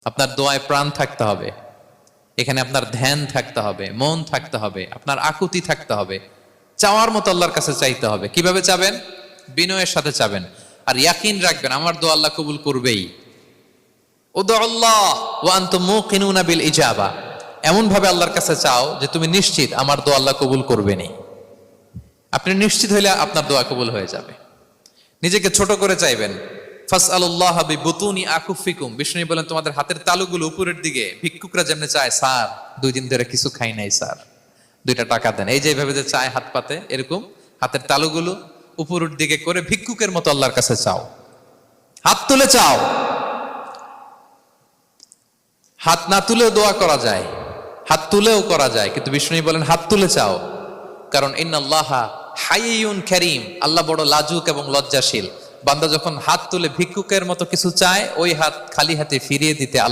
আপনার দোয়ায় প্রাণ থাকতে হবে, এখানে আপনার ধ্যান থাকতে হবে, মন থাকতে হবে, আপনার আকুতি থাকতে হবে, চাওয়ার মতো আল্লাহর কাছে চাইতে হবে। কিভাবে চাবেন? বিনয়ের সাথে চাবেন, আর ইয়াকিন রাখবেন আমার দোয়া আল্লাহ কবুল করবেই। উদুল্লাহ ওয়া আনতুম মুকিনুনা বিল ইজাবা, এমন ভাবে আল্লাহর কাছে চাও যে তুমি নিশ্চিত আমার দোয়া আল্লাহ কবুল করবেনই। আপনি নিশ্চিত হইলে আপনার দোয়া কবুল হয়ে যাবে। নিজেকে ছোট করে চাইবেন। ফাসআলুল্লাহ বিবুতুনি আকুফিকুম, বিষ্ণু বলেন তোমাদের হাতের তালুগুলো উপরের দিকে, ভিক্ষুকরা যেমনি চায়, স্যার 2 দিন ধরে কিছু খাই নাই স্যার, 2টা টাকা দেন, এই যে এইভাবে যে চায় হাত পাতে, এরকম হাতের তালুগুলো উপরের দিকে করে ভিক্ষুকের মতো আল্লাহর কাছে চাও, হাত তুলে চাও। হাত না তুলেও দোয়া করা যায়, হাত তুলেও করা যায়, কিন্তু বিষ্ণু বলেন হাত তুলে চাও, কারণ ইন্নাল্লাহা হাইয়ুন কারীম, আল্লাহ বড় লাজুক এবং লজ্জাশীল। বান্দা যখন হাত তুলে ভিক্ষুকের মতো কিছু চায়, ওই হাত খালি হাতে ফিরিয়ে দিতে আল্লাহ